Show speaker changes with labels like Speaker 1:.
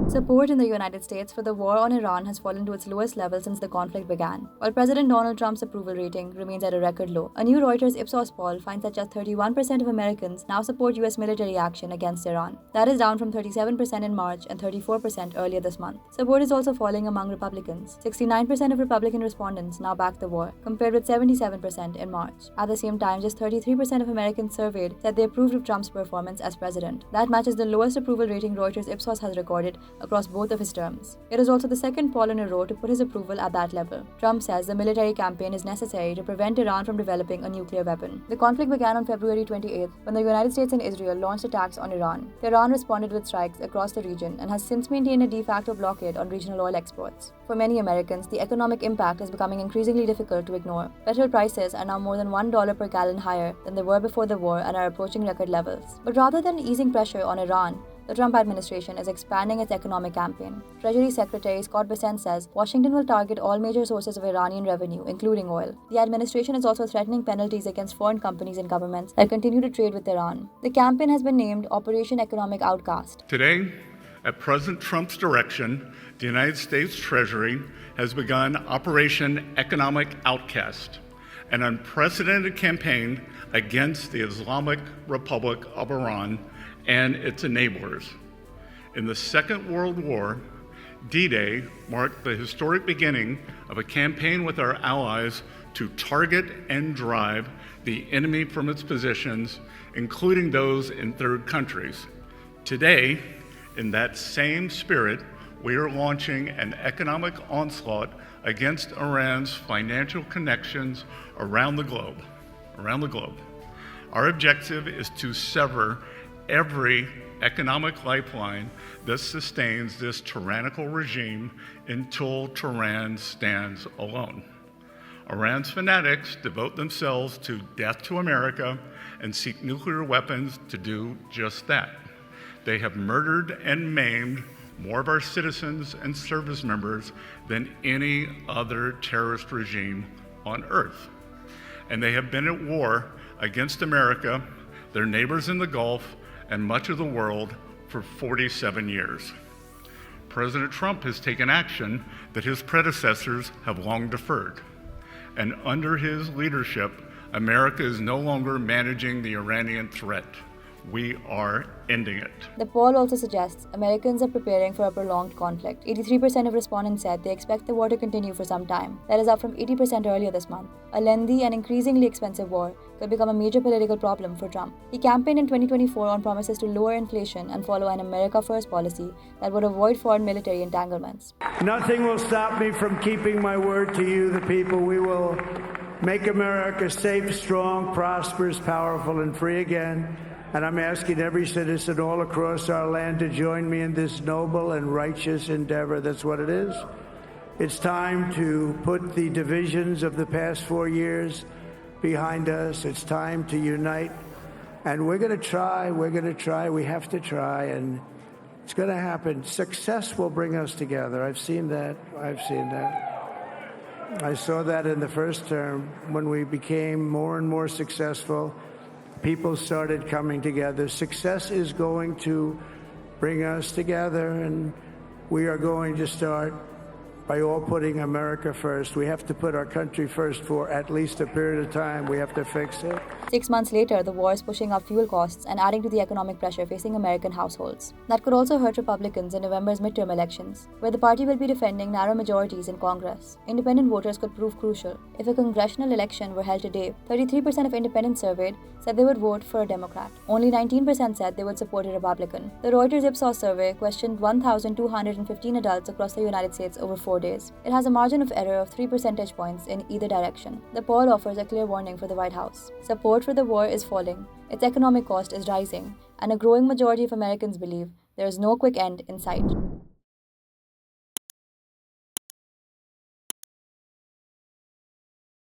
Speaker 1: Support in the United States for the war on Iran has fallen to its lowest level since the conflict began, while President Donald Trump's approval rating remains at a record low. A new Reuters Ipsos poll finds that just 31% of Americans now support US military action against Iran. That is down from 37% in March and 34% earlier this month. Support is also falling among Republicans. 69% of Republican respondents now back the war, compared with 77% in March. At the same time, just 33% of Americans surveyed said they approved of Trump's performance as president. That matches the lowest approval rating Reuters Ipsos has recorded across both of his terms. It is also the second poll in a row to put his approval at that level. Trump says the military campaign is necessary to prevent Iran from developing a nuclear weapon. The conflict began on February 28th when the United States and Israel launched attacks on Iran. Tehran responded with strikes across the region and has since maintained a de facto blockade on regional oil exports. For many Americans, the economic impact is becoming increasingly difficult to ignore. Petrol prices are now more than $1 per gallon higher than they were before the war and are approaching record levels. But rather than easing pressure on Iran, the Trump administration is expanding its economic campaign. Treasury Secretary Scott Bessent says Washington will target all major sources of Iranian revenue, including oil. The administration is also threatening penalties against foreign companies and governments that continue to trade with Iran. The campaign has been named Operation Economic Outcast.
Speaker 2: Today, at President Trump's direction, the United States Treasury has begun Operation Economic Outcast, an unprecedented campaign against the Islamic Republic of Iran and its enablers. In the Second World War, D-Day marked the historic beginning of a campaign with our allies to target and drive the enemy from its positions, including those in third countries. Today, in that same spirit, we are launching an economic onslaught against Iran's financial connections around the globe. Our objective is to sever every economic lifeline that sustains this tyrannical regime until Tehran stands alone. Iran's fanatics devote themselves to death to America and seek nuclear weapons to do just that. They have murdered and maimed more of our citizens and service members than any other terrorist regime on earth. And they have been at war against America, their neighbors in the Gulf, and much of the world for 47 years. President Trump has taken action that his predecessors have long deferred. And under his leadership, America is no longer managing the Iranian threat. We are ending it.
Speaker 1: The poll also suggests Americans are preparing for a prolonged conflict. 83% of respondents said they expect the war to continue for some time. That is up from 80% earlier this month. A lengthy and increasingly expensive war could become a major political problem for Trump. He campaigned in 2024 on promises to lower inflation and follow an America First policy that would avoid foreign military entanglements.
Speaker 3: Nothing will stop me from keeping my word to you, the people. We will make America safe, strong, prosperous, powerful, and free again. And I'm asking every citizen all across our land to join me in this noble and righteous endeavor. That's what it is. It's time to put the divisions of the past 4 years behind us. It's time to unite. And we're going to try. We have to try. And it's going to happen. Success will bring us together. I've seen that. I saw that in the first term when we became more and more successful. People started coming together. Success is going to bring us together, and we are going to start by all putting America first. We have to put our country first for at least a period of time. We have to fix it.
Speaker 1: 6 months later, the war is pushing up fuel costs and adding to the economic pressure facing American households. That could also hurt Republicans in November's midterm elections, where the party will be defending narrow majorities in Congress. Independent voters could prove crucial. If a congressional election were held today, 33% of independents surveyed said they would vote for a Democrat. Only 19% said they would support a Republican. The Reuters Ipsos survey questioned 1,215 adults across the United States over 4 days. It has a margin of error of 3 percentage points in either direction. The poll offers a clear warning for the White House. Support for the war is falling, its economic cost is rising, and a growing majority of Americans believe there is no quick end in sight.